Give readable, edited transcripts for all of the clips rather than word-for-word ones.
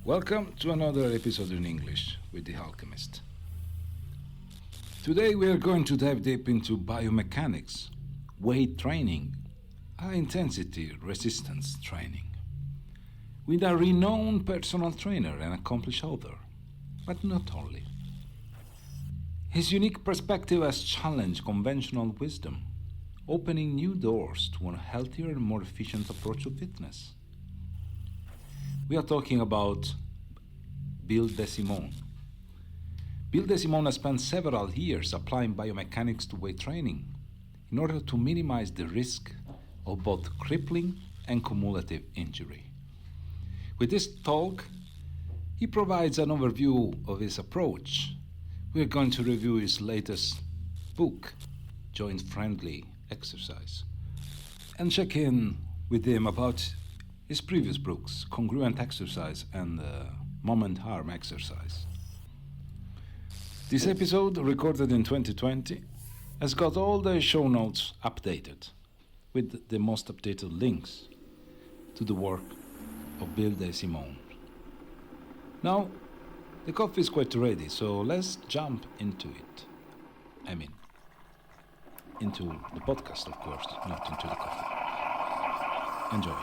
Welcome to another episode in English with the Alchemist. Today we are going to dive deep into biomechanics, weight training, high-intensity resistance training, with a renowned personal trainer and accomplished author, but not only. His unique perspective has challenged conventional wisdom, opening new doors to a healthier and more efficient approach to fitness. We are talking about Bill DeSimone. Bill DeSimone has spent several years applying biomechanics to weight training in order to minimize the risk of both crippling and cumulative injury. With this talk, he provides an overview of his approach. We're going to review his latest book, Joint-Friendly Exercise, and check in with him about his previous books, Congruent Exercise and Moment Harm Exercise. This episode, recorded in 2020, has got all the show notes updated with the most updated links to the work of Bill DeSimone. Now, the coffee is quite ready, so let's jump into it. Into the podcast, of course, not into the coffee. Enjoy.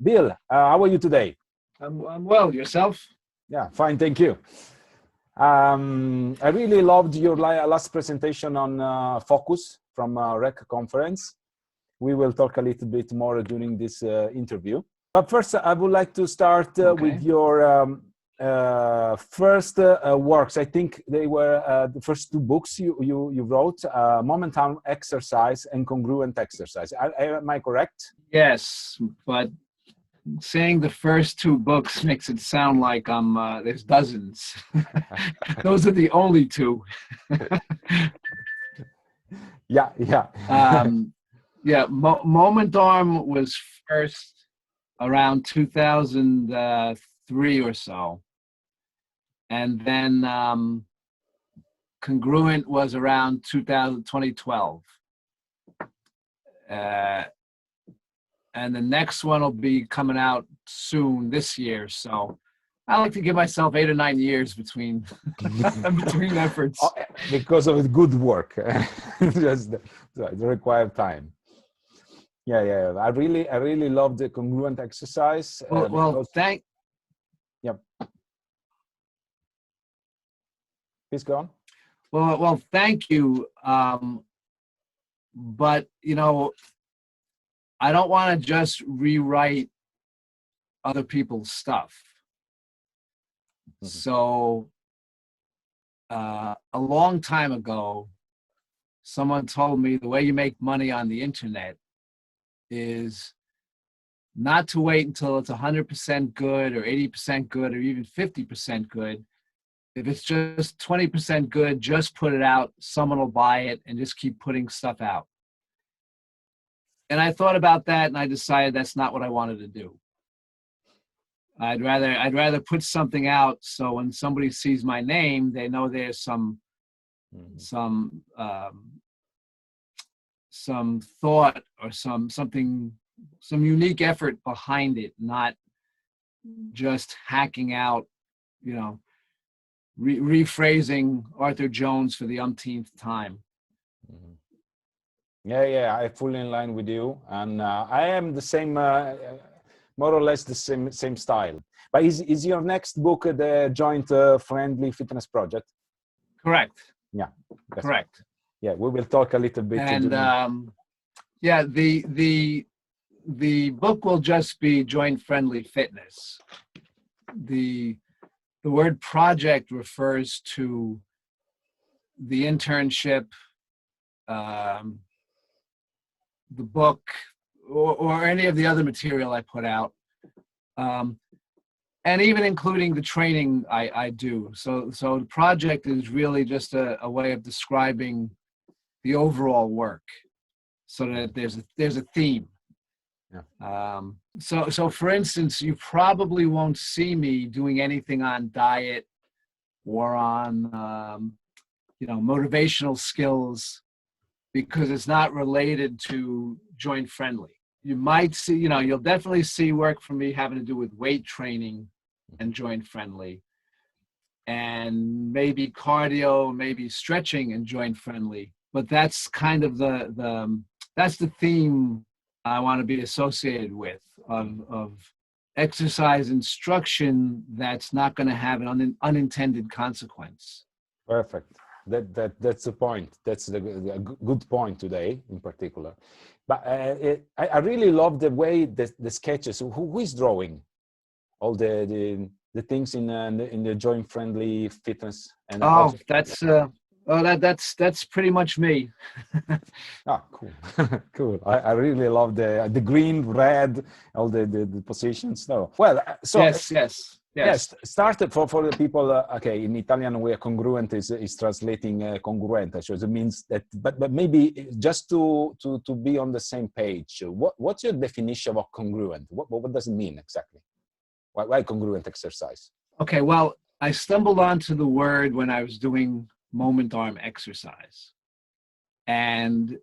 Bill, how are you today? I'm well. Yourself? Yeah, fine, thank you. I really loved your last presentation on focus from REC conference. We will talk a little bit more during this interview. But first, I would like to start with your first works. I think they were the first two books you wrote, Moment Harm Exercise and Congruent Exercise. Am I correct? Yes, but saying the first two books makes it sound like there's dozens. Those are the only two. Yeah. Moment Harm was first around 2003 or so. And then Congruent was around 2012. And the next one will be coming out soon this year. So I like to give myself 8 or 9 years between efforts. Because of the good work, just the required time. Yeah. I really love the Congruent Exercise. Yeah. Please go on. Well, thank you. But I don't want to just rewrite other people's stuff. Mm-hmm. So a long time ago, someone told me the way you make money on the internet is not to wait until it's 100% good or 80% good or even 50% good. If it's just 20% good, just put it out. Someone will buy it and just keep putting stuff out. And I thought about that, and I decided that's not what I wanted to do. I'd rather put something out so when somebody sees my name, they know there's some thought or some unique effort behind it, not just hacking out, rephrasing Arthur Jones for the umpteenth time. Mm-hmm. Yeah, I fully in line with you, and I am the same, more or less the same style. But is your next book the Joint-Friendly Fitness Project? Correct. Yeah, correct. Right. Yeah, we will talk a little bit. And the book will just be Joint-Friendly Fitness. The word project refers to the internship, the book, or any of the other material I put out, and even including the training I do. So the project is really just a way of describing the overall work, so that there's a theme. Yeah. So for instance, you probably won't see me doing anything on diet or on motivational skills, because it's not related to joint friendly. You might see, you'll definitely see work from me having to do with weight training and joint friendly, and maybe cardio, maybe stretching and joint friendly. But that's kind of that's the theme I want to be associated with, of exercise instruction that's not going to have an unintended consequence. Perfect. That's the point. That's the good point today, in particular. But I really love the way the sketches. Who is drawing all the things in the joint friendly fitness? And that's pretty much me. Oh, cool. Cool. I really love the green, red, all the positions. No, well, so yes. Started for the people. Okay, in Italian, where congruent is translating congruente, so it means that. But maybe just to be on the same page. What's your definition of congruent? What does it mean exactly? Why congruent exercise? Okay, well, I stumbled onto the word when I was doing moment arm exercise, and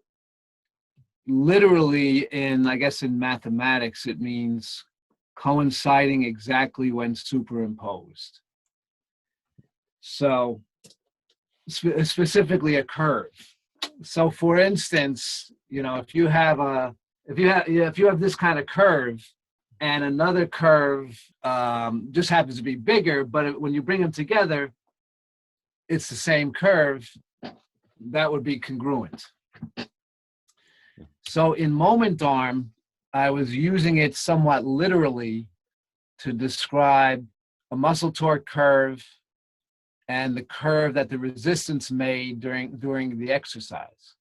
literally I guess in mathematics, it means coinciding exactly when superimposed. So specifically a curve. So for instance, if you have this kind of curve and another curve just happens to be bigger, but when you bring them together, it's the same curve, that would be congruent. So in moment arm, I was using it somewhat literally to describe a muscle torque curve and the curve that the resistance made during the exercise.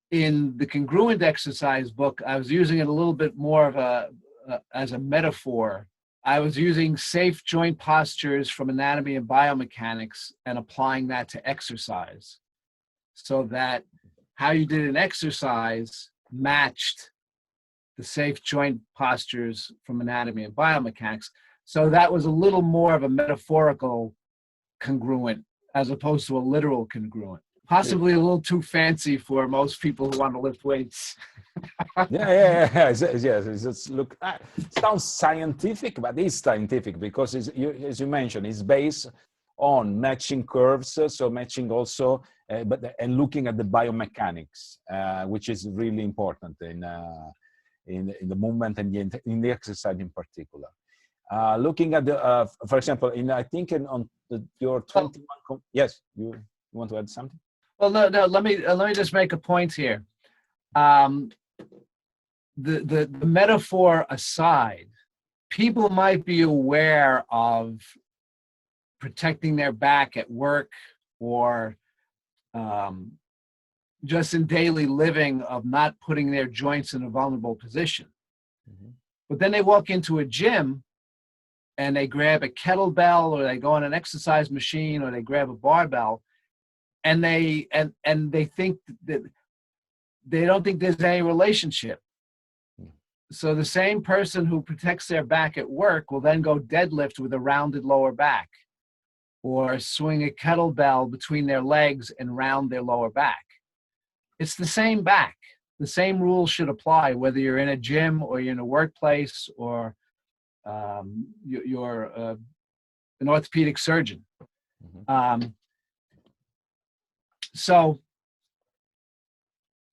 In the congruent exercise book, I was using it a little bit more of as a metaphor. I was using safe joint postures from anatomy and biomechanics and applying that to exercise, so that how you did an exercise matched the safe joint postures from anatomy and biomechanics. So that was a little more of a metaphorical congruent as opposed to a literal congruent. Possibly a little too fancy for most people who want to lift weights. Yes. Sounds scientific, but it's scientific because as you mentioned, it's based on matching curves, so matching also, and looking at the biomechanics, which is really important in the movement and in the exercise in particular. Looking at the, for example, I think your 21. Yes, you want to add something? Well, no. Let me just make a point here. The metaphor aside, people might be aware of protecting their back at work or just in daily living, of not putting their joints in a vulnerable position. Mm-hmm. But then they walk into a gym and they grab a kettlebell, or they go on an exercise machine, or they grab a barbell, and they think that they don't think there's any relationship. So the same person who protects their back at work will then go deadlift with a rounded lower back, or swing a kettlebell between their legs and round their lower back. It's the same back. The same rules should apply whether you're in a gym or you're in a workplace or you're an orthopedic surgeon. Mm-hmm. So,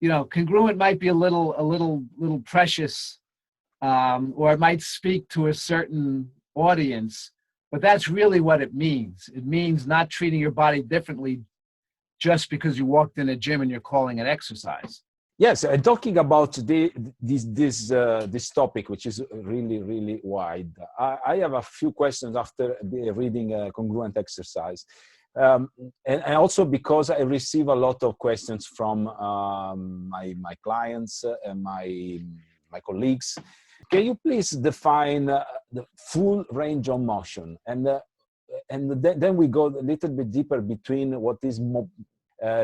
congruent might be a little precious, or it might speak to a certain audience, but that's really what it means. It means not treating your body differently just because you walked in a gym and you're calling it exercise. Yes, talking about this topic, which is really, really wide. I have a few questions after reading Congruent Exercise. And also because I receive a lot of questions from my clients and my colleagues. Can you please define the full range of motion? And then we go a little bit deeper between what is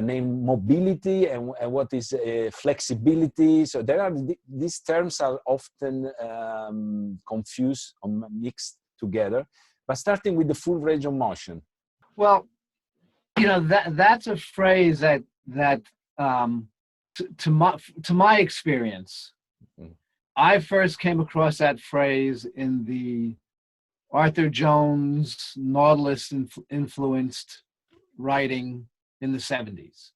named mobility and what is flexibility. So these terms are often confused or mixed together. But starting with the full range of motion. Well, that's a phrase that to my experience, Mhm. I first came across that phrase in the Arthur Jones Nautilus influenced writing in the 70s.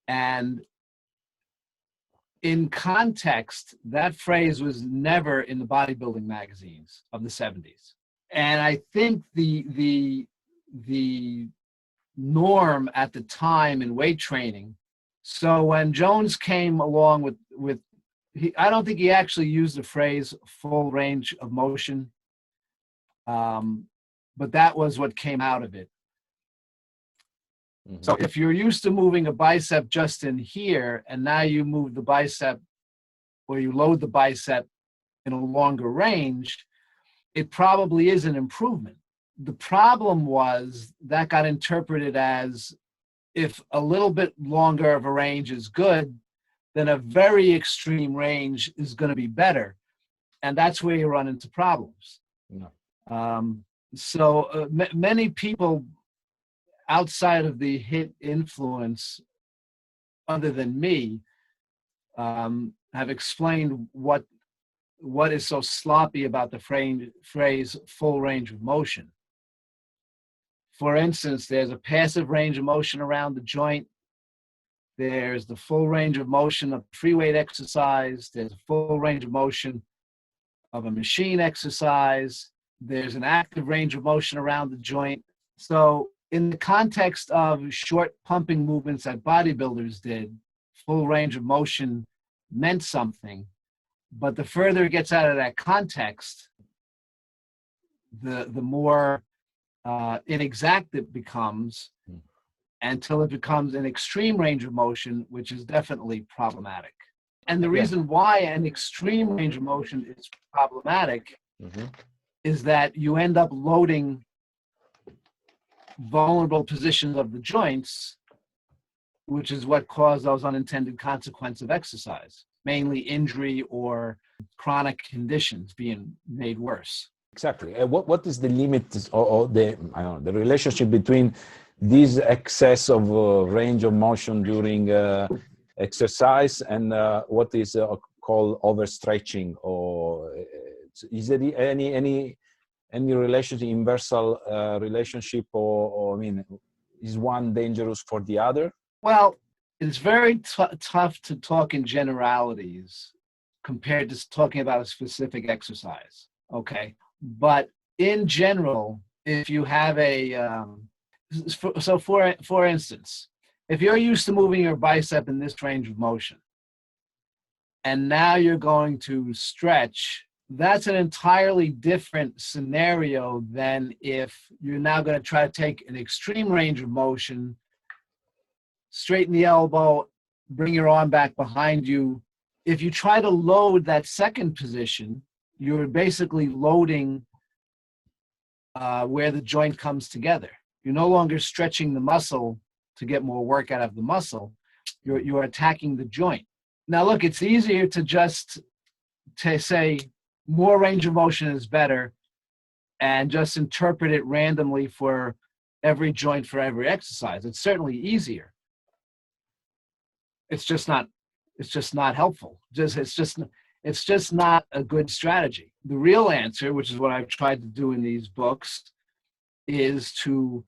And in context, that phrase was never in the bodybuilding magazines of the 70s. And I think the norm at the time in weight training. So when Jones came along with I don't think he actually used the phrase full range of motion, but that was what came out of it. Mhm. So if you're used to moving a bicep just in here, and now you move the bicep or you load the bicep in a longer range, it probably is an improvement. The problem was that got interpreted as if a little bit longer of a range is good, then a very extreme range is going to be better. And that's where you run into problems. No. Many people outside of the HIIT influence, other than me, have explained what is so sloppy about the phrase full range of motion. For instance, there's a passive range of motion around the joint. There's the full range of motion of free weight exercise. There's a full range of motion of a machine exercise. There's an active range of motion around the joint. So in the context of short pumping movements that bodybuilders did, full range of motion meant something. But the further it gets out of that context, the more inexact it becomes, until it becomes an extreme range of motion, which is definitely problematic. And the reason why an extreme range of motion is problematic is that you end up loading vulnerable positions of the joints, which is what caused those unintended consequences of exercise, mainly injury or chronic conditions being made worse. Exactly. What is the limit or the relationship between this excess of range of motion during exercise and what is called overstretching? Or is there any relationship, inversal relationship, or I mean, is one dangerous for the other? Well, it's very tough to talk in generalities compared to talking about a specific exercise. Okay. But in general, if you have for instance, if you're used to moving your bicep in this range of motion, and now you're going to stretch, that's an entirely different scenario than if you're now going to try to take an extreme range of motion, straighten the elbow, bring your arm back behind you. If you try to load that second position, you're basically loading where the joint comes together. You're no longer stretching the muscle to get more work out of the muscle. You're attacking the joint. Now, look, it's easier to say more range of motion is better and just interpret it randomly for every joint for every exercise. It's certainly easier. It's just not helpful. It's just not a good strategy. The real answer, which is what I've tried to do in these books, is to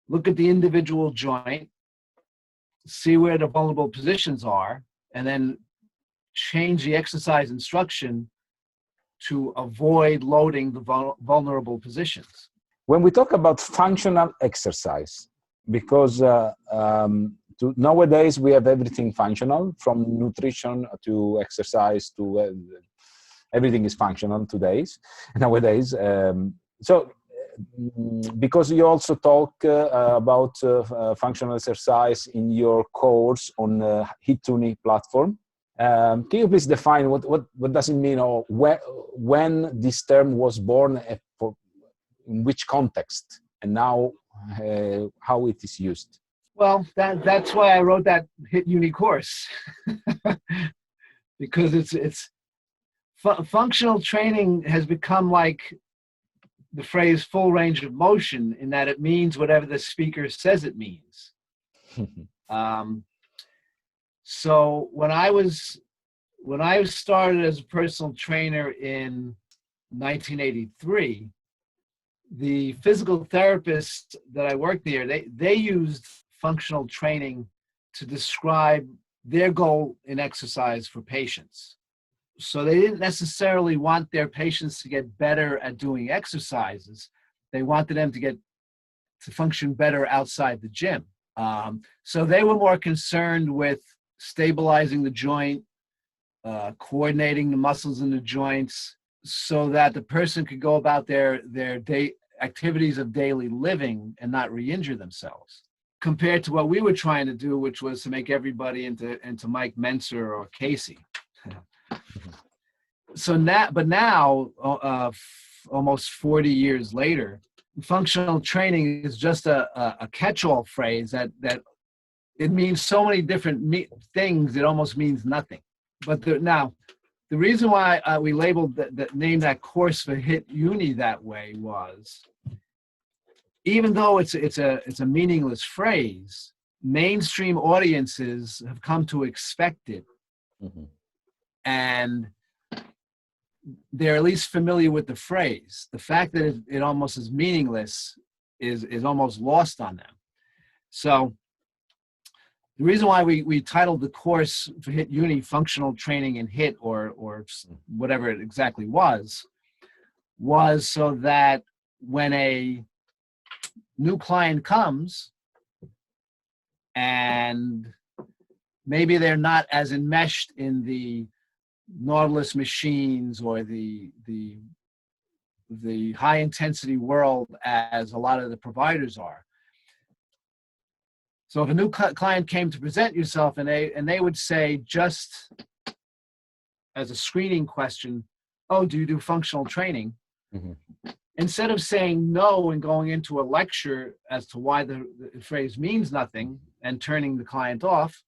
look at the individual joint, see where the vulnerable positions are, and then change the exercise instruction to avoid loading the vulnerable positions. When we talk about functional exercise, because nowadays we have everything functional, from nutrition to exercise to everything is functional nowadays. Because you also talk about functional exercise in your course on HIIT platform. Can you please define what does it mean, or when this term was born, in which context, and now how it is used? Well, that's why I wrote that HIIT Uni course, because it's functional training has become like the phrase full range of motion, in that it means whatever the speaker says it means. So when I was when I started as a personal trainer in 1983, the physical therapists that I worked near, they used functional training to describe their goal in exercise for patients. So they didn't necessarily want their patients to get better at doing exercises. They wanted them to function better outside the gym. So they were more concerned with stabilizing the joint, coordinating the muscles in the joints, so that the person could go about their day activities of daily living and not re-injure themselves, compared to what we were trying to do, which was to make everybody into Mike Mentzer or Caffe. So now, almost 40 years later, functional training is just a catch-all phrase that it means so many different things, it almost means nothing. But now, the reason why we labeled named that course for HIT Uni that way was, even though it's a meaningless phrase, mainstream audiences have come to expect it, and they're at least familiar with the phrase. The fact that it almost is meaningless is almost lost on them. So the reason why we titled the course for HIT Uni Functional Training in HIT, or whatever it exactly was so that when a new client comes and maybe they're not as enmeshed in the Nautilus machines or the high intensity world as a lot of the providers are. So if a new client came to present yourself and they would say, just as a screening question, oh, do you do functional training? Instead of saying no and going into a lecture as to why the phrase means nothing and turning the client off,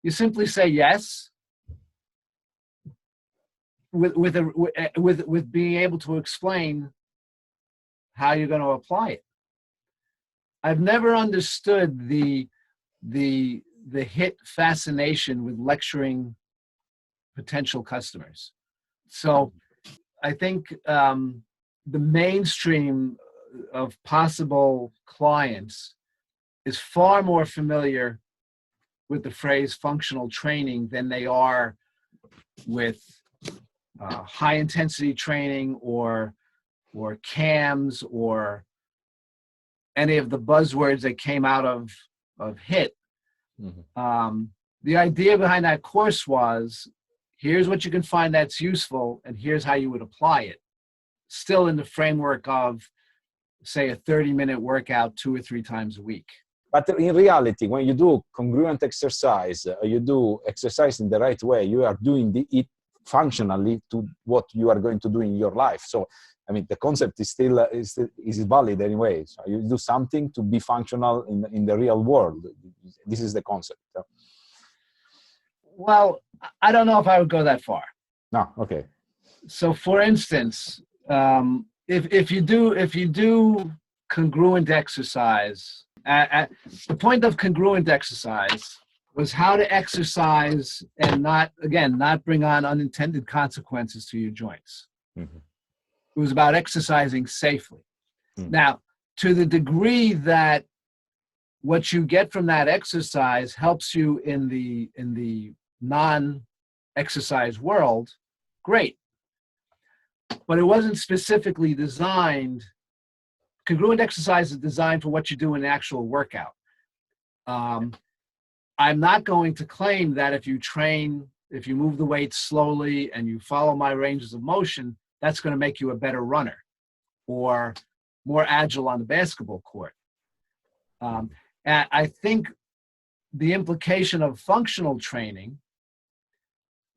you simply say yes, with being able to explain how you're going to apply it. I've never understood the HIT fascination with lecturing potential customers. So I think the mainstream of possible clients is far more familiar with the phrase functional training than they are with high intensity training or CAMs or any of the buzzwords that came out of HIT. The idea behind that course was, here's what you can find that's useful, and here's how you would apply it. Still in the framework of, say, a 30-minute workout 2 or 3 times a week. But in reality, when you do congruent exercise, you do exercise in the right way, you are doing it functionally to what you are going to do in your life. So, I mean, the concept is still is valid anyway. So you do something to be functional in the real world. This is the concept. Well, I don't know if I would go that far. No, okay. So, for instance, if you do congruent exercise, the point of congruent exercise was how to exercise and not bring on unintended consequences to your joints. It was about exercising safely. Now, to the degree that what you get from that exercise helps you in the non-exercise world, great. But it wasn't specifically designed. Congruent exercise is designed for what you do in an actual workout. I'm not going to claim that if you move the weight slowly and you follow my ranges of motion, that's going to make you a better runner or more agile on the basketball court. And I think the implication of functional training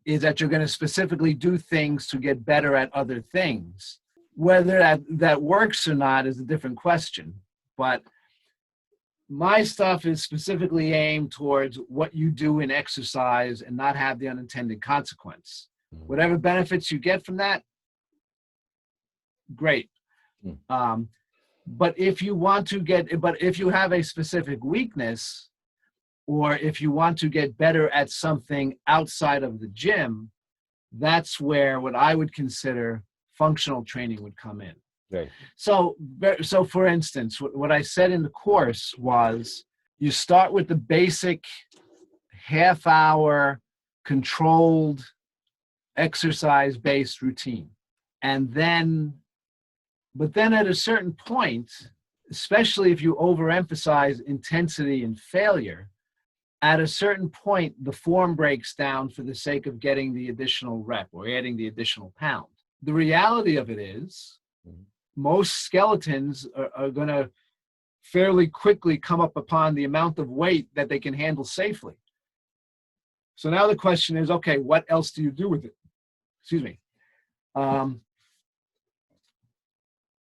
is that you're going to specifically do things to get better at other things. Whether that works or not is a different question. But my stuff is specifically aimed towards what you do in exercise and not have the unintended consequence. Whatever benefits you get from that, great. But if you have a specific weakness, or if you want to get better at something outside of the gym, that's where what I would consider functional training would come in. Right. So for instance, what I said in the course was you start with the basic half-hour controlled exercise-based routine. And then, but then at a certain point, especially if you overemphasize intensity and failure, at a certain point, the form breaks down for the sake of getting the additional rep or adding the additional pound. The reality of it is, most skeletons are going to fairly quickly come up upon the amount of weight that they can handle safely. So now the question is, okay, what else do you do with it? Excuse me.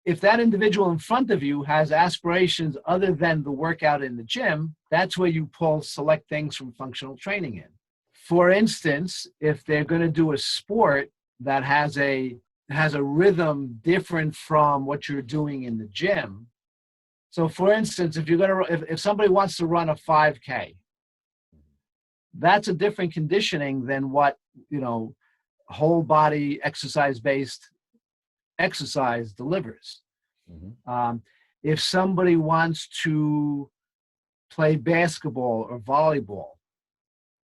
If that individual in front of you has aspirations other than the workout in the gym, that's where you pull select things from functional training in. For instance, if they're going to do a sport that has a rhythm different from what you're doing in the gym. So for instance, if somebody wants to run a 5K, that's a different conditioning than what, whole body exercise-based exercise delivers. If somebody wants to play basketball or volleyball,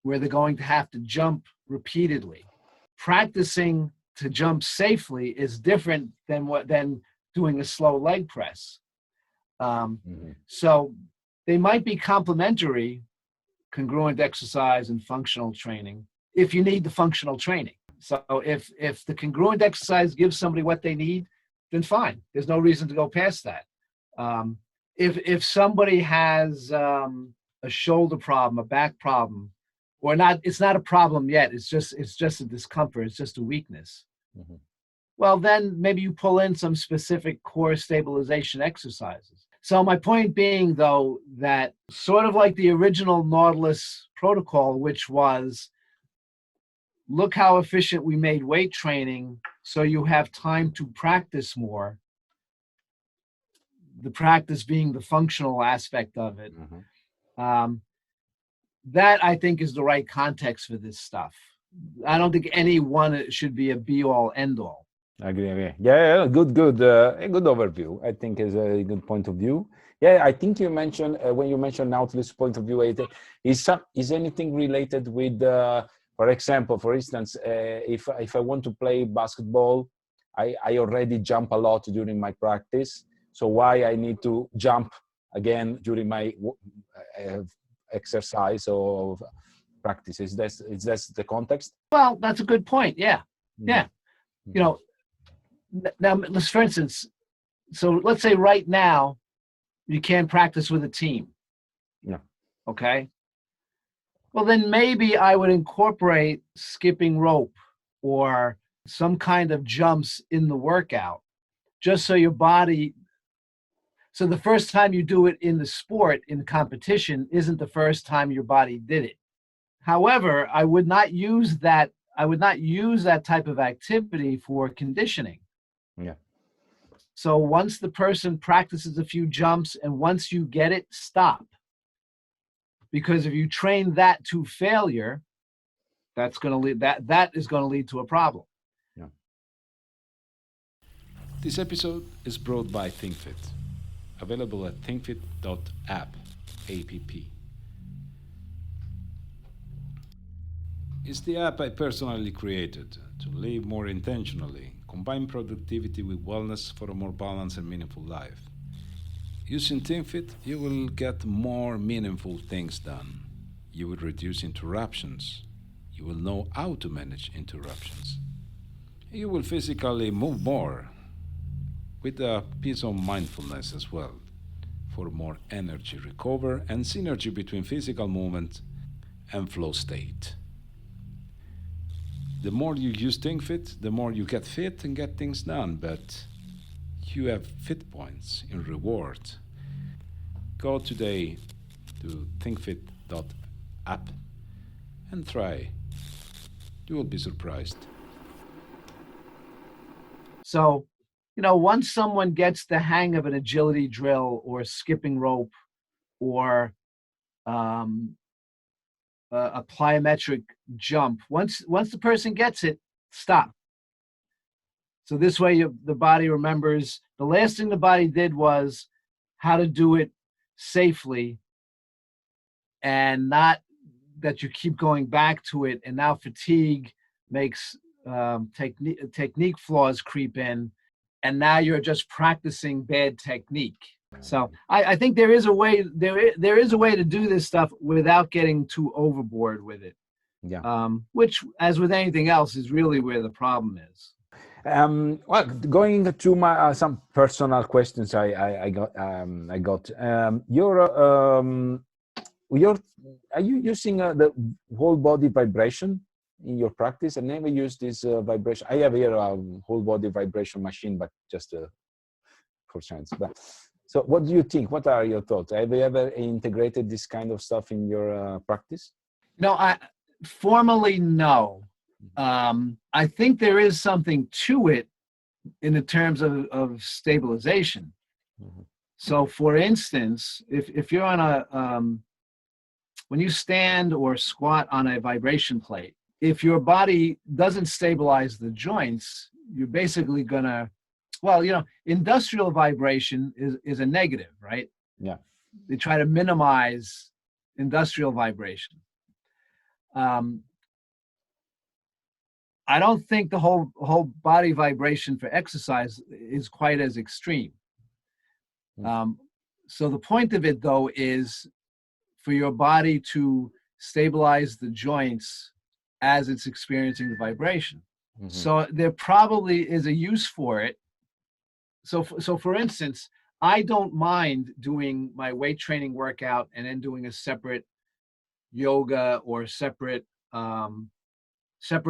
where they're going to have to jump repeatedly, practicing to jump safely is different than doing a slow leg press. So they might be complementary, congruent exercise and functional training, if you need the functional training. So if the congruent exercise gives somebody what they need, then fine. There's no reason to go past that. If somebody has a shoulder problem, a back problem, or not, it's not a problem yet. It's just a discomfort. It's just a weakness. Well, then maybe you pull in some specific core stabilization exercises. So my point being, though, that sort of like the original Nautilus protocol, which was, look how efficient we made weight training so you have time to practice more, the practice being the functional aspect of it. That, I think, is the right context for this stuff. I don't think any one should be a be-all, end-all. Agree. Yeah, good. A good overview. I think is a good point of view. Yeah, I think you mentioned when you mentioned Nautilus point of view, is anything related with, for instance, if I want to play basketball, I already jump a lot during my practice. So why I need to jump again during my exercise or practice? Is that the context? Well, that's a good point. Yeah. Now, for instance, so let's say right now you can't practice with a team. Yeah. Okay. Well, then maybe I would incorporate skipping rope or some kind of jumps in the workout, just so your body. So the first time you do it in the sport, in the competition, isn't the first time your body did it. However, I would not use that type of activity for conditioning. Yeah. So once the person practices a few jumps and once you get it, stop. Because if you train that to failure, that is going to lead to a problem. Yeah. This episode is brought by ThinkFit, available at thinkfit.app, A-P-P. It's the app I personally created to live more intentionally, combine productivity with wellness for a more balanced and meaningful life. Using ThinkFit, you will get more meaningful things done. You will reduce interruptions. You will know how to manage interruptions. You will physically move more, with a piece of mindfulness as well, for more energy recover and synergy between physical movement and flow state. The more you use ThinkFit, the more you get fit and get things done, but you have fit points in reward. Go today to thinkfit.app and try. You will be surprised. So, once someone gets the hang of an agility drill or skipping rope or a plyometric jump, once the person gets it, stop. So this way the body remembers. The last thing the body did was how to do it safely, and not that you keep going back to it. And now fatigue makes technique flaws creep in, and now you're just practicing bad technique. So I think there is a way to do this stuff without getting too overboard with it. Yeah. Which, as with anything else, is really where the problem is. Well, going to my some personal questions I got. Are you using the whole body vibration in your practice? I never used this vibration. I have here a whole body vibration machine, but just for chance. But so, what do you think? What are your thoughts? Have you ever integrated this kind of stuff in your practice? No, formally no. I think there is something to it in the terms of stabilization. Mm-hmm. So, for instance, if you're on a when you stand or squat on a vibration plate, if your body doesn't stabilize the joints, you're basically gonna, well, industrial vibration is a negative, right? Yeah. They try to minimize industrial vibration. I don't think the whole body vibration for exercise is quite as extreme. So the point of it, though, is for your body to stabilize the joints as it's experiencing the vibration. Mm-hmm. So there probably is a use for it. So for instance, I don't mind doing my weight training workout and then doing a separate yoga or separate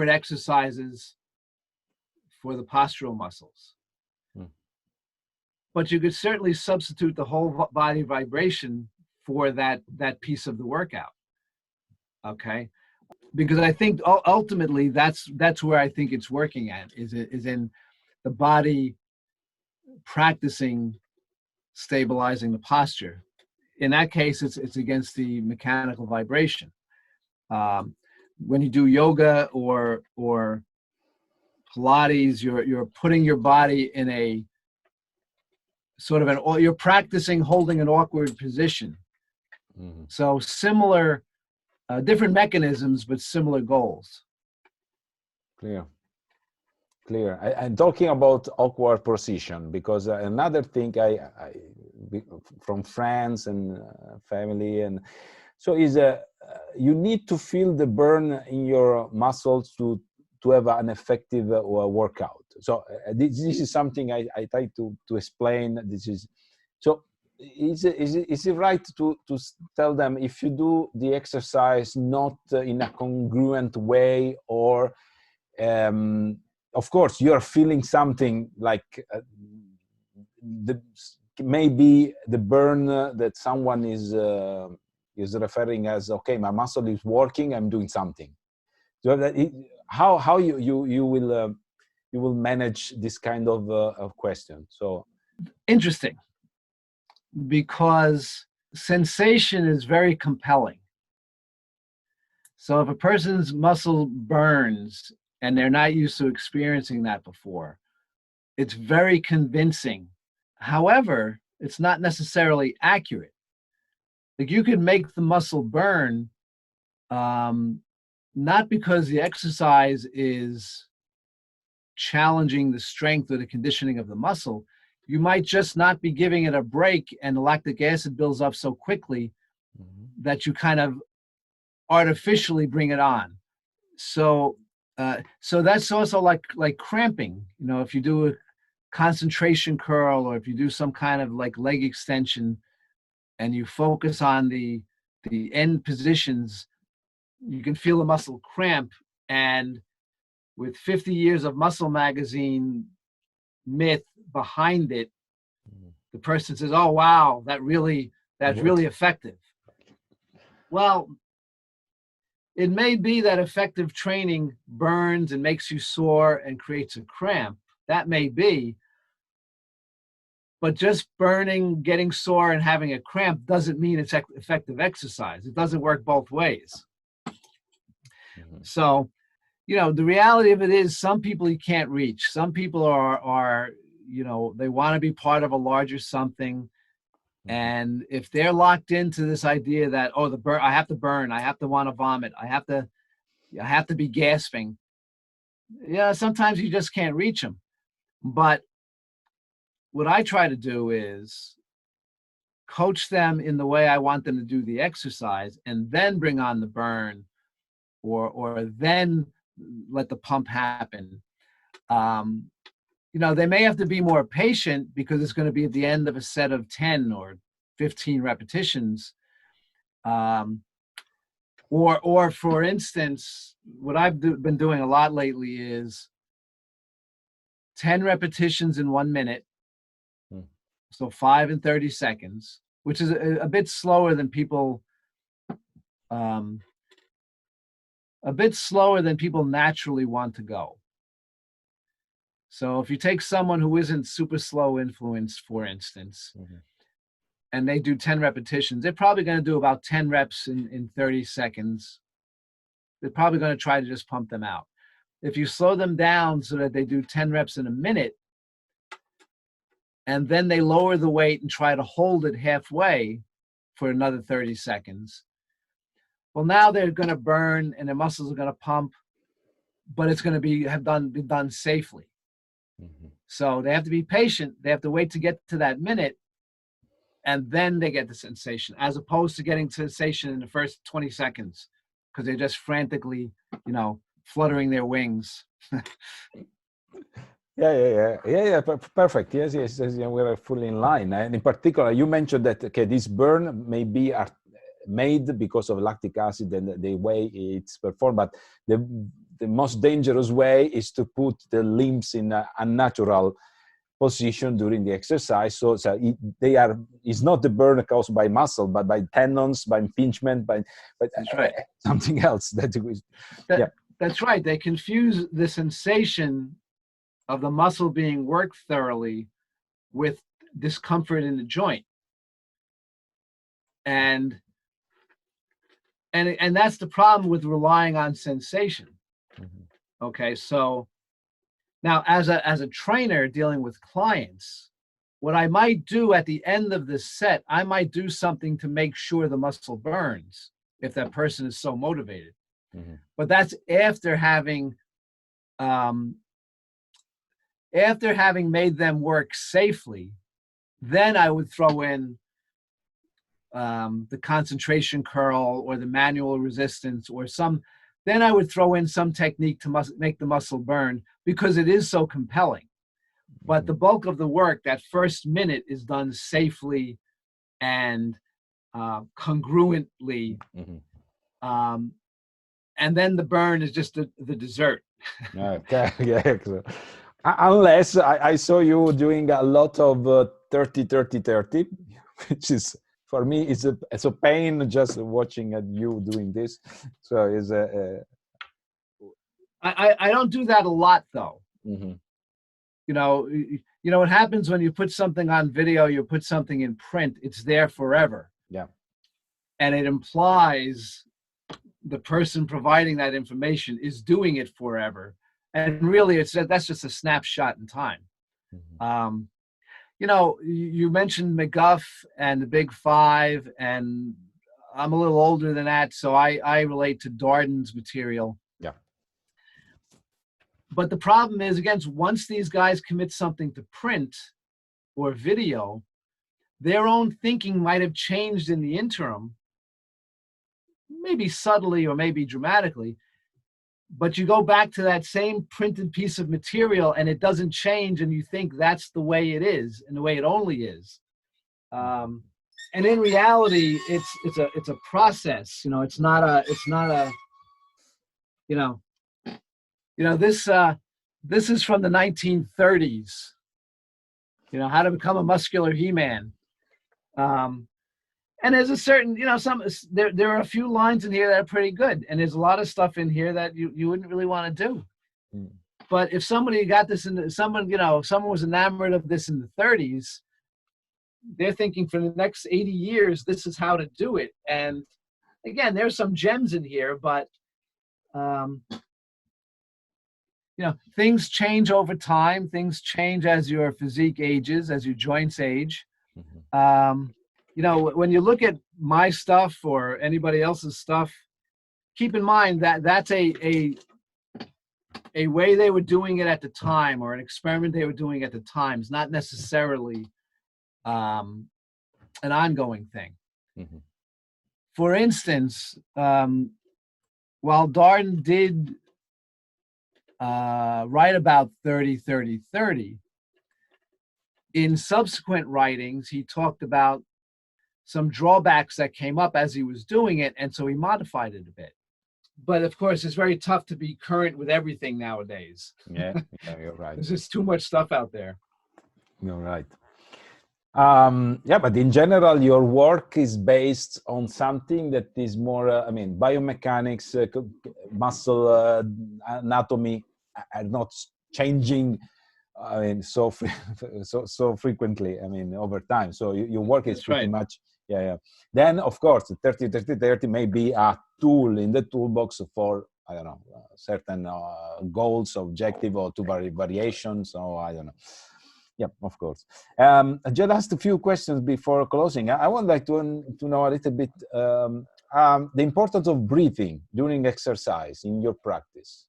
exercises for the postural muscles. But you could certainly substitute the whole body vibration for that piece of the workout. Okay, because I think ultimately that's where I think it's working at, is in the body practicing stabilizing the posture. In that case, it's against the mechanical vibration. When you do yoga or Pilates, you're putting your body in a sort of you're practicing holding an awkward position. Mm-hmm. So similar, different mechanisms, but similar goals. Clear. I'm talking about awkward position because another thing I from friends and family, and so is you need to feel the burn in your muscles to have an effective workout. So this is something I try to explain. This is so. Is it right to tell them if you do the exercise not in a congruent way, or of course you're feeling something like maybe the burn that someone is referring as, okay, my muscle is working, I'm doing something. So how you will manage this kind of question? So interesting, because sensation is very compelling. So if a person's muscle burns and they're not used to experiencing that before, it's very convincing. However, it's not necessarily accurate. Like, you could make the muscle burn, not because the exercise is challenging the strength or the conditioning of the muscle. You might just not be giving it a break, and the lactic acid builds up so quickly that you kind of artificially bring it on. So that's also like cramping. If you do a concentration curl, or if you do some kind of like leg extension, and you focus on the end positions, you can feel the muscle cramp. And with 50 years of Muscle Magazine myth behind it, the person says, "Oh wow, that's really effective." Well, it may be that effective training burns and makes you sore and creates a cramp. That may be. But just burning, getting sore, and having a cramp doesn't mean it's effective exercise. It doesn't work both ways. Mm-hmm. So, you know, the reality of it is some people you can't reach. Some people are you know, they want to be part of a larger something. And if they're locked into this idea that, oh, I have to burn, I have to want to vomit, I have to be gasping. Yeah, sometimes you just can't reach them. But what I try to do is coach them in the way I want them to do the exercise, and then bring on the burn, or then let the pump happen. You know, they may have to be more patient because it's going to be at the end of a set of 10 or 15 repetitions. Or for instance, what I've been doing a lot lately is 10 repetitions in 1 minute. So 5 in 30 seconds, which is a bit slower than people, naturally want to go. So if you take someone who isn't super slow influenced, for instance, and they do 10 repetitions, they're probably going to do about 10 reps in 30 seconds. They're probably going to try to just pump them out. If you slow them down so that they do 10 reps in a minute, and then they lower the weight and try to hold it halfway for another 30 seconds, well, now they're going to burn and their muscles are going to pump, but it's going to be done safely. So they have to be patient. They have to wait to get to that minute, and then they get the sensation, as opposed to getting sensation in the first 20 seconds because they're just frantically, you know, fluttering their wings. Yeah. Perfect. Yes. Yeah, we're fully in line. And in particular, you mentioned that this burn may be made because of lactic acid and the way it's performed, but the most dangerous way is to put the limbs in an unnatural position during the exercise. So it's not the burn caused by muscle, but by tendons, by impingement, by That's right. Something else. That's right. They confuse the sensation of the muscle being worked thoroughly with discomfort in the joint. And that's the problem with relying on sensation. Okay, so now as a trainer dealing with clients, what I might do at the end of the set, I might do something to make sure the muscle burns if that person is so motivated. But that's after having made them work safely. Then I would throw in the concentration curl or the manual resistance or then I would throw in some technique to make the muscle burn, because it is so compelling. But the bulk of the work, that first minute, is done safely and congruently. And then the burn is just the dessert. Okay, yeah, excellent. Unless I saw you doing a lot of 30-30-30, which is, for me, it's a pain just watching you doing this. So it's I don't do that a lot, though. You know what happens when you put something on video, you put something in print, it's there forever. Yeah. And it implies the person providing that information is doing it forever. And really, that's just a snapshot in time. You know, you mentioned McGuff and the Big Five, and I'm a little older than that, so I relate to Darden's material. Yeah. But the problem is, again, once these guys commit something to print or video, their own thinking might have changed in the interim, maybe subtly or maybe dramatically. But you go back to that same printed piece of material and it doesn't change, and you think that's the way it is and the way it only is. And in reality, it's a process. You know, it's not a this is from the 1930s. You know, how to become a muscular He-Man. And there's a certain, there are a few lines in here that are pretty good. And there's a lot of stuff in here that you wouldn't really want to do. But if somebody got this someone was enamored of this in the 30s, they're thinking for the next 80 years, this is how to do it. And again, there's some gems in here, but things change over time. Things change as your physique ages, as your joints age. When you look at my stuff or anybody else's stuff, keep in mind that that's a way they were doing it at the time, or an experiment they were doing at the time. Is not necessarily an ongoing thing. For instance, while Darden did write about 30-30-30, in subsequent writings, he talked about some drawbacks that came up as he was doing it, and so he modified it a bit. But of course, it's very tough to be current with everything nowadays. Yeah, you're right. There's just too much stuff out there. You're right. But in general, your work is based on something that is more, biomechanics, muscle anatomy are not changing, so frequently, over time. So your work is pretty much, Then, of course, 30-30-30 may be a tool in the toolbox for, I don't know, certain goals, objective, or to variations, or I don't know. Yeah, of course. Just asked a few questions before closing. I would like to know a little bit the importance of breathing during exercise in your practice.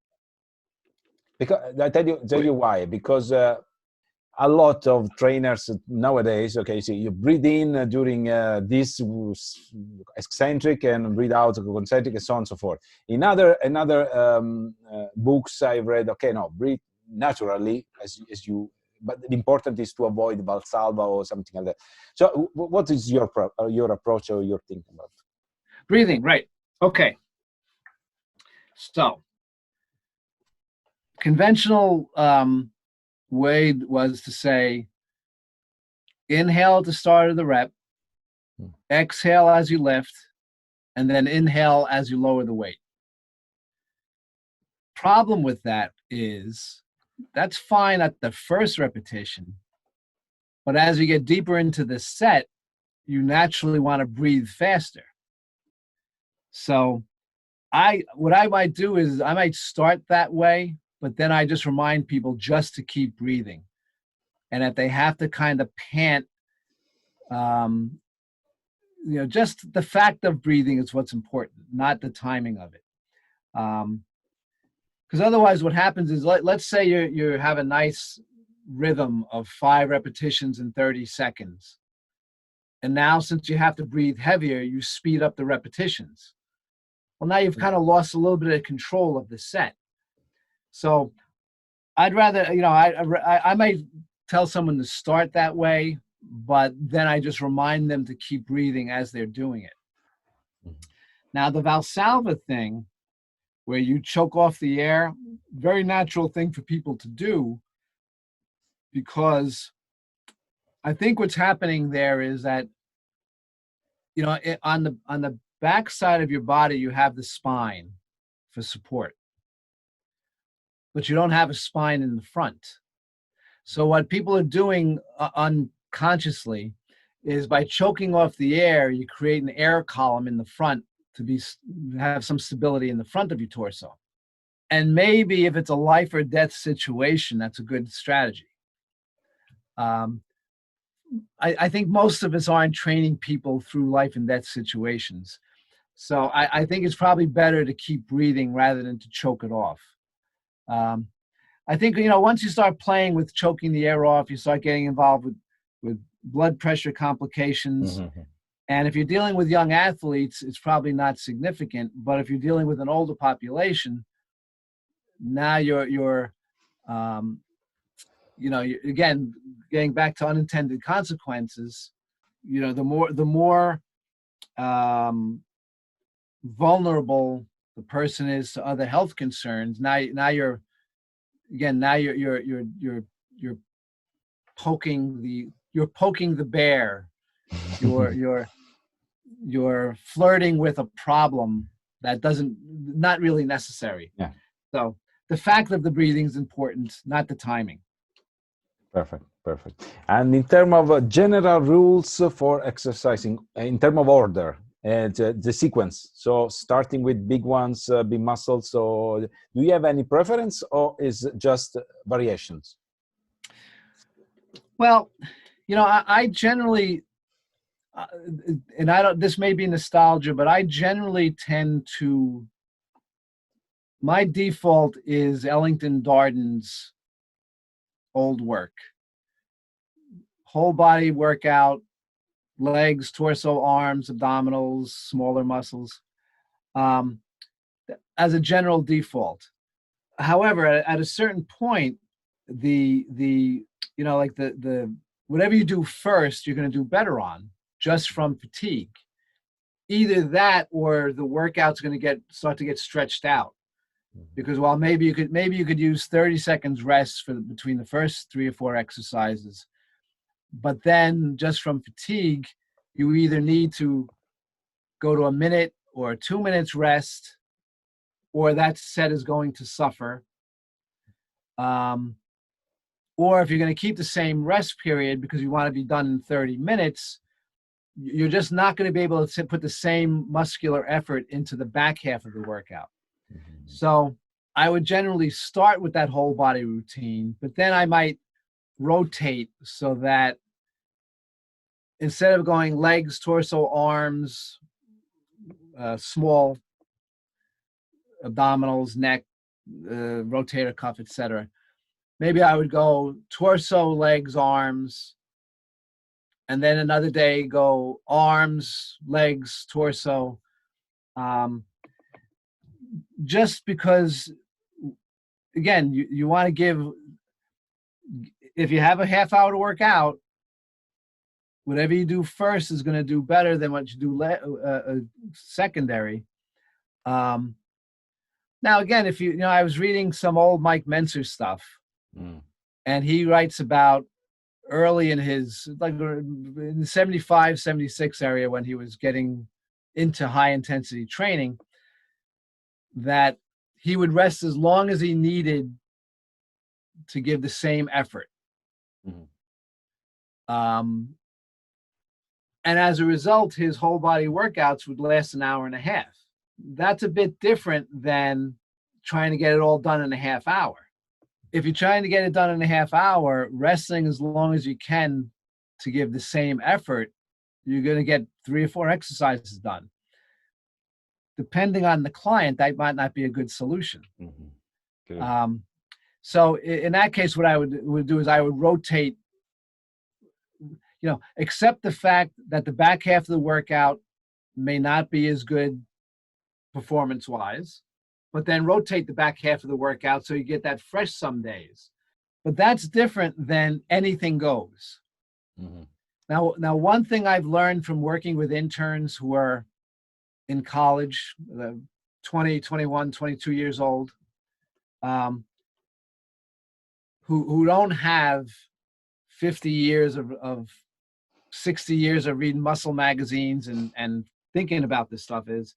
Because I tell you why. Because a lot of trainers nowadays, so you breathe in during this eccentric and breathe out concentric, and so on and so forth. In other books I've read, breathe naturally as you. But the important is to avoid Valsalva or something like that. So what is your approach or your thinking about? Breathing, right. Okay. So, conventional way was to say, inhale at the start of the rep, exhale as you lift, and then inhale as you lower the weight. Problem with that is, that's fine at the first repetition, but as you get deeper into the set, you naturally want to breathe faster. So what I might do is I might start that way, but then I just remind people just to keep breathing. And if they have to kind of pant, just the fact of breathing is what's important, not the timing of it. Because otherwise what happens is, let's say you have a nice rhythm of 5 repetitions in 30 seconds. And now since you have to breathe heavier, you speed up the repetitions. Well, now you've kind of lost a little bit of control of the set. So I'd rather, I might tell someone to start that way, but then I just remind them to keep breathing as they're doing it. Now the Valsalva thing, where you choke off the air, very natural thing for people to do, because I think what's happening there is that, on the back side of your body, you have the spine for support, but you don't have a spine in the front. So what people are doing unconsciously is, by choking off the air, you create an air column in the front to have some stability in the front of your torso. And maybe if it's a life or death situation, that's a good strategy. I think most of us aren't training people through life and death situations. So I think it's probably better to keep breathing rather than to choke it off. I think, once you start playing with choking the air off, you start getting involved with blood pressure complications. Mm-hmm. And if you're dealing with young athletes, it's probably not significant. But if you're dealing with an older population, now you're again, getting back to unintended consequences. The more vulnerable the person is to other health concerns. Now you're poking the bear. You're flirting with a problem that not really necessary. Yeah. So the fact of the breathing is important, not the timing. Perfect. And in terms of general rules for exercising, in terms of order, and the sequence. So starting with big ones, big muscles. So do you have any preference, or is it just variations? Well, I generally, and I don't, this may be nostalgia, but I generally tend to, my default is Ellington Darden's old work. Whole body workout, legs, torso, arms, abdominals, smaller muscles, as a general default. However, at a certain point, the whatever you do first, you're going to do better on, just from fatigue. Either that, or the workout's going to start to get stretched out, because while maybe you could use 30 seconds rest between the first 3 or 4 exercises, but then just from fatigue, you either need to go to a minute or 2 minutes rest, or that set is going to suffer. Or if you're going to keep the same rest period because you want to be done in 30 minutes, you're just not going to be able to put the same muscular effort into the back half of the workout. Mm-hmm. So I would generally start with that whole body routine, but then I might rotate so that instead of going legs, torso, arms, small abdominals, neck, rotator cuff, etc., maybe I would go torso, legs, arms, and then another day go arms, legs, torso. Just because, again, you want to give, if you have a half hour to work out, whatever you do first is going to do better than what you do secondary. Now, again, if I was reading some old Mike Mentzer stuff, and he writes about early in his, like in the 75, 76 area, when he was getting into high intensity training, that he would rest as long as he needed to give the same effort. And as a result, his whole body workouts would last an hour and a half. That's a bit different than trying to get it all done in a half hour. If you're trying to get it done in a half hour, resting as long as you can to give the same effort, you're going to get 3 or 4 exercises done. Depending on the client, that might not be a good solution. Mm-hmm. So in that case, what I would do is I would rotate, accept the fact that the back half of the workout may not be as good performance-wise, but then rotate the back half of the workout so you get that fresh some days. But that's different than anything goes. Mm-hmm. Now, one thing I've learned from working with interns who are in college, 20, 21, 22 years old, who don't have 50 years of 60 years of reading muscle magazines and thinking about this stuff, is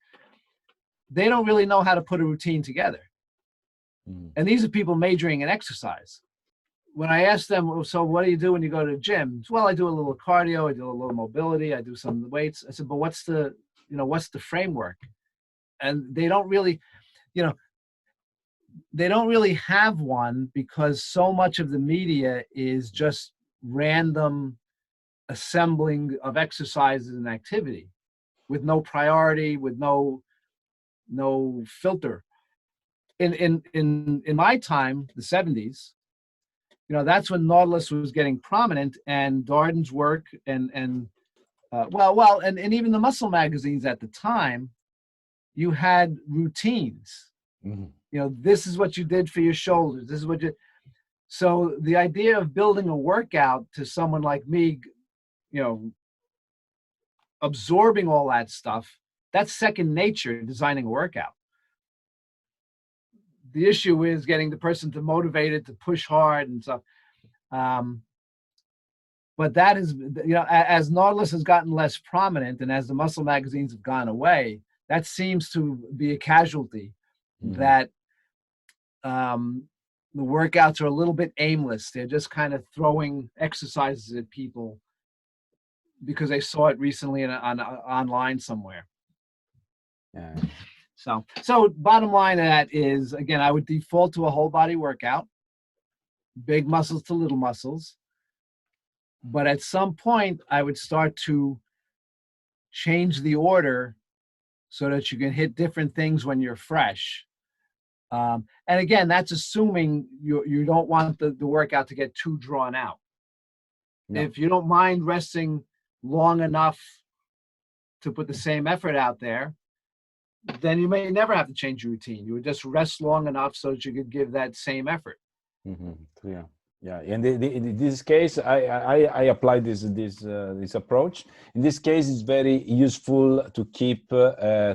they don't really know how to put a routine together. And these are people majoring in exercise. When I ask them, so what do you do when you go to the gym? Well, I do a little cardio, I do a little mobility, I do some weights. I said, but what's the framework? And they don't really, they don't really have one, because so much of the media is just random assembling of exercises and activity with no priority, with no filter. In my time, the 70s, that's when Nautilus was getting prominent, and Darden's work and even the muscle magazines at the time, you had routines. Mm-hmm. This is what you did for your shoulders. This is what you. So the idea of building a workout to someone like me, absorbing all that stuff, that's second nature, designing a workout. The issue is getting the person to motivated to push hard and stuff. But that is, as Nautilus has gotten less prominent and as the muscle magazines have gone away, that seems to be a casualty. Mm-hmm. That the workouts are a little bit aimless. They're just kind of throwing exercises at people because they saw it recently on online somewhere. Yeah. So bottom line of that is, again, I would default to a whole body workout, big muscles to little muscles. But at some point, I would start to change the order so that you can hit different things when you're fresh. And again, that's assuming you don't want the workout to get too drawn out. No. If you don't mind resting long enough to put the same effort out there, then you may never have to change your routine. You would just rest long enough so that you could give that same effort. Mm-hmm. Yeah. Yeah, and in this case, I apply this approach. In this case, it's very useful to keep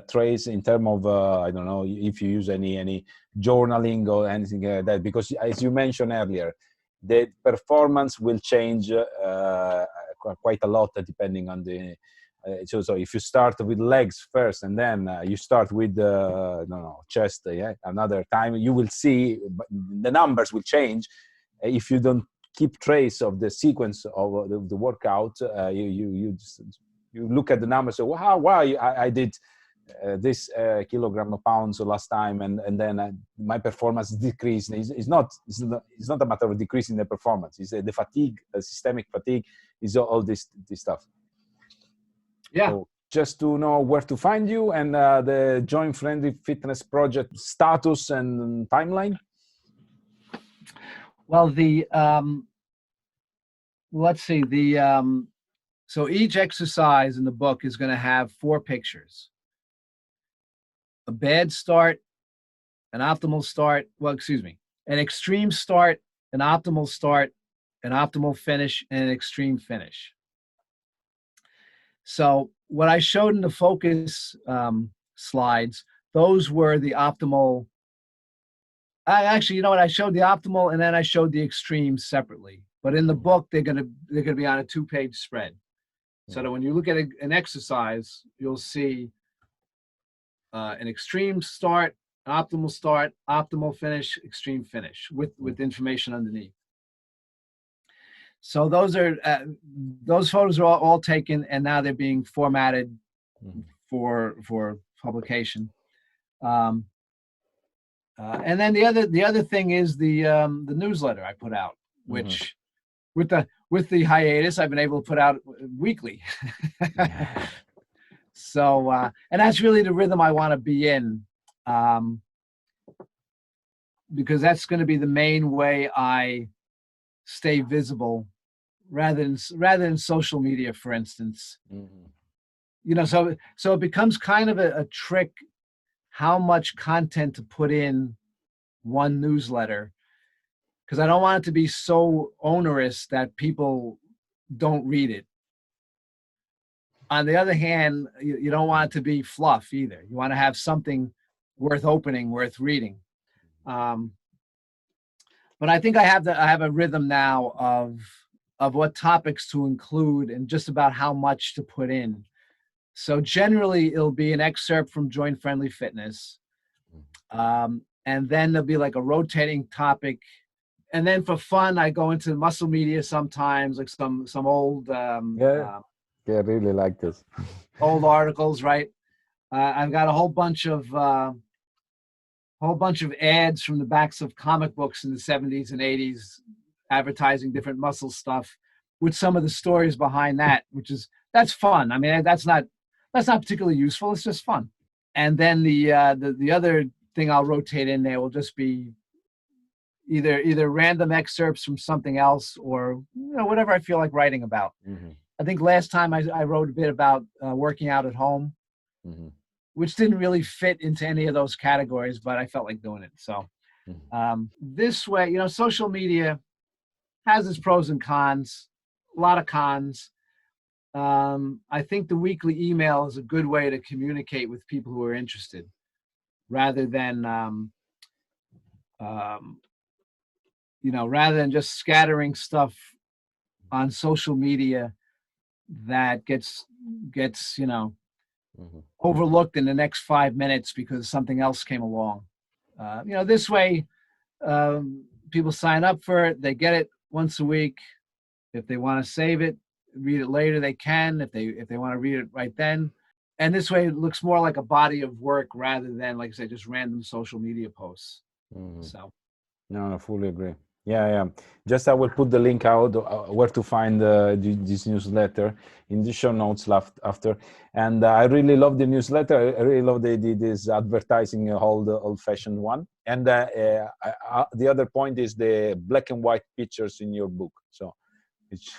trace in terms of I don't know if you use any journaling or anything like that, because as you mentioned earlier, the performance will change quite a lot depending on the. So if you start with legs first and then you start with chest, another time you will see the numbers will change. If you don't keep trace of the sequence of the workout, you look at the numbers. So why I did this kilogram of pounds last time, and then my performance decreased. It's not a matter of decreasing the performance. It's the fatigue, systemic fatigue, is all this stuff. Yeah. So just to know where to find you and the Joint Friendly Fitness Project status and timeline. Well, let's see, so each exercise in the book is going to have 4 pictures: a bad start, an optimal start, an extreme start, an optimal finish, and an extreme finish. So what I showed in the focus slides, those were the optimal. Actually, you know what? I showed the optimal, and then I showed the extremes separately. But in the book, they're gonna be on a 2-page spread, so that when you look at an exercise, you'll see an extreme start, an optimal finish, extreme finish, with information underneath. So those photos are all taken, and now they're being formatted for publication. And then the other thing is the newsletter I put out, which with the hiatus, I've been able to put out weekly. So and that's really the rhythm I want to be in, because that's going to be the main way I stay visible, rather than social media, for instance. You know, so it becomes kind of a trick how much content to put in one newsletter, because I don't want it to be so onerous that people don't read it. On the other hand, you don't want it to be fluff either. You want to have something worth opening, worth reading. But I think I have a rhythm now of what topics to include and just about how much to put in. So generally, it'll be an excerpt from Joint Friendly Fitness, and then there'll be like a rotating topic. And then for fun, I go into muscle media sometimes, like some old I really like this. Old articles, right? I've got a whole bunch of ads from the backs of comic books in the 70s and 80s, advertising different muscle stuff, with some of the stories behind that, that's fun. I mean, that's not particularly useful. It's just fun. And then the other thing I'll rotate in there will just be either random excerpts from something else, or whatever I feel like writing about. I think last time I wrote a bit about working out at home, which didn't really fit into any of those categories, but I felt like doing it. So this way, social media has its pros and cons, a lot of cons. I think the weekly email is a good way to communicate with people who are interested, rather than just scattering stuff on social media that gets overlooked in the next 5 minutes because something else came along. This way, people sign up for it, they get it once a week. If they want to save it, read it later, they can. If they want to read it right then, And this way it looks more like a body of work rather than, like I said, just random social media posts. So. No, I fully agree. Yeah. Just I will put the link out where to find this newsletter in the show notes after. And I really love the newsletter. I really love this advertising, old-fashioned one. And the other point is the black and white pictures in your book. So it's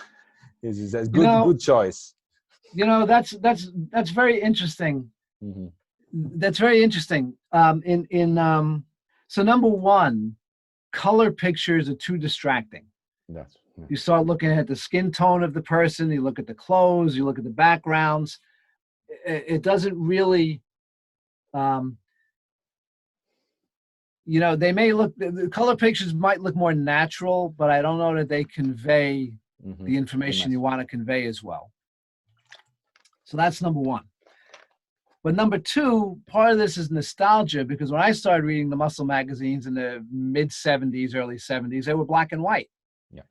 a good choice. That's very interesting. That's very interesting. So number one, color pictures are too distracting. You start looking at the skin tone of the person, you look at the clothes, you look at the backgrounds. It doesn't really, they may look, the color pictures might look more natural, but I don't know that they convey the information you want to convey as well. So that's number one. But number two, part of this is nostalgia, because when I started reading the muscle magazines in the mid-'70s, early '70s, they were black and white. Yeah.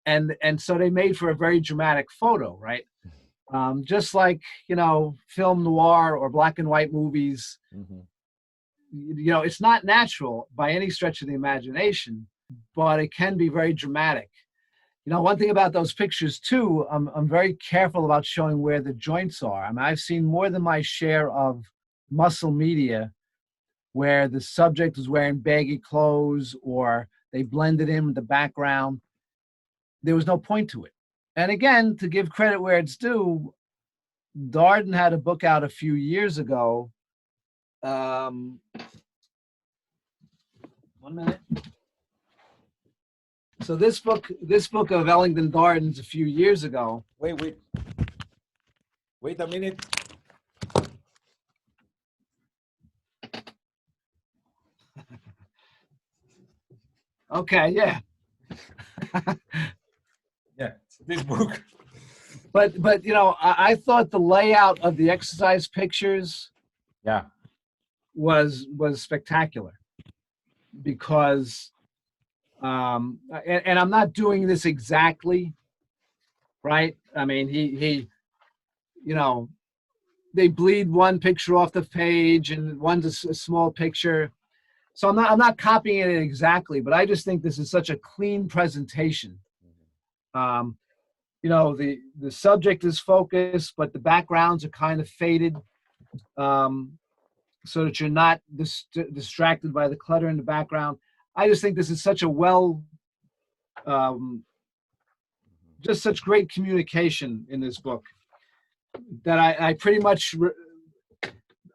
And so they made for a very dramatic photo, right? Just like, film noir or black and white movies, it's not natural by any stretch of the imagination, but it can be very dramatic. One thing about those pictures too, I'm very careful about showing where the joints are. I mean, I've seen more than my share of muscle media where the subject is wearing baggy clothes or they blended in with the background. There was no point to it. And again, to give credit where it's due, Darden had a book out a few years ago. 1 minute. So this book of Ellington Darden's a few years ago. Wait a minute. Okay, yeah. Yeah, this book. But I thought the layout of the exercise pictures was spectacular, because and I'm not doing this exactly, right? I mean, he they bleed one picture off the page and one's a small picture. So I'm not copying it exactly, but I just think this is such a clean presentation. The subject is focused, but the backgrounds are kind of faded, so that you're not distracted by the clutter in the background. I just think this is such a just such great communication in this book that I pretty much,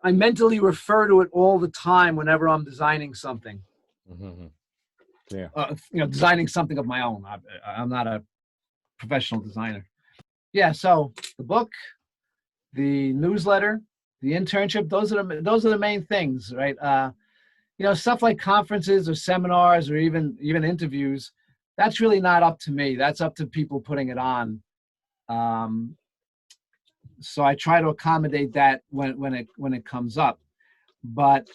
I mentally refer to it all the time whenever I'm designing something. Yeah. Designing something of my own. I'm not a professional designer. Yeah. So the book, the newsletter, the internship, those are the main things, right? Stuff like conferences or seminars or even interviews, that's really not up to me. That's up to people putting it on. So I try to accommodate that when it comes up, but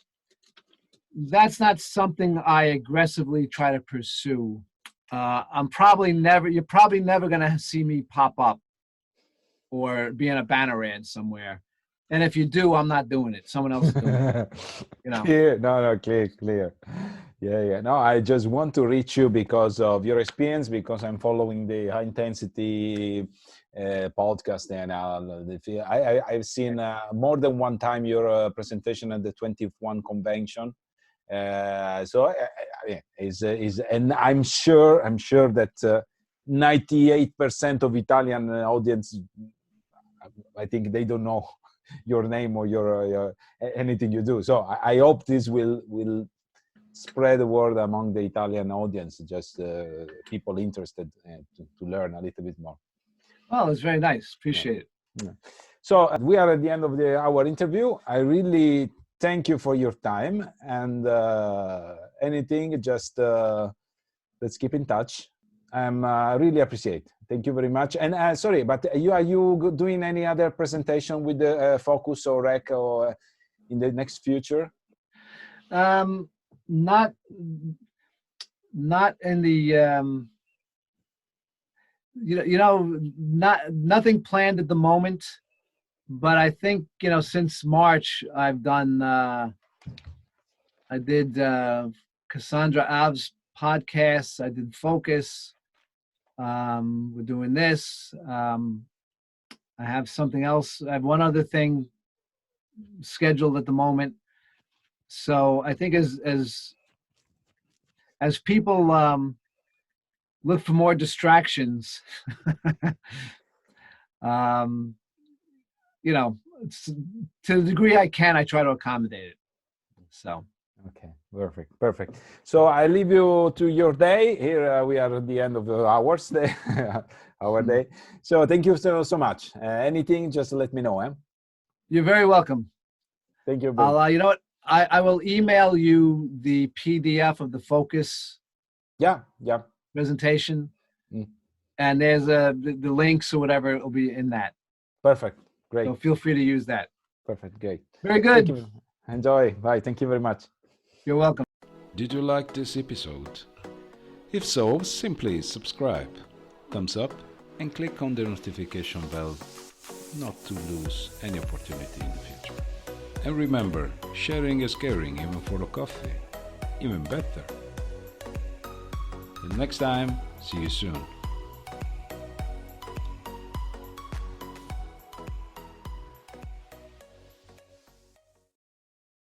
that's not something I aggressively try to pursue. You're probably never going to see me pop up or be in a banner ad somewhere. And if you do, I'm not doing it. Someone else is doing it. Clear. No, clear. Yeah. No, I just want to reach you because of your experience, because I'm following the high intensity podcast, and I've seen more than one time your presentation at the 21 convention. And I'm sure that 98% of Italian audience, I think they don't know your name or your anything you do. So I hope this will spread the word among the Italian audience, just people interested to learn a little bit more. Well, it's very nice. Appreciate it. Yeah. So we are at the end of our interview. I really thank you for your time, and anything, just let's keep in touch. I really appreciate. Thank you very much. And sorry, but are you doing any other presentation with the Focus or Rec or in the next future? Not in the nothing planned at the moment. but I think, since March, I've done, I did Cassandra Av's podcasts. I did Focus. We're doing this. I have something else. I have one other thing scheduled at the moment. So I think as people look for more distractions, to the degree I can, I try to accommodate it. So. Okay, perfect. So I leave you to your day. Here we are at the end of our day. So thank you so much. Anything, just let me know. You're very welcome. Thank you, Bill. You know what? I will email you the PDF of the Focus. Yeah. Presentation, and there's the links or whatever will be in that. Perfect. Great. So feel free to use that. Perfect. Great. Very good. Thank you. Enjoy. Bye. Thank you very much. You're welcome. Did you like this episode? If so, simply subscribe, thumbs up, and click on the notification bell not to lose any opportunity in the future. And remember, sharing is caring, even for a coffee. Even better. Till next time, see you soon.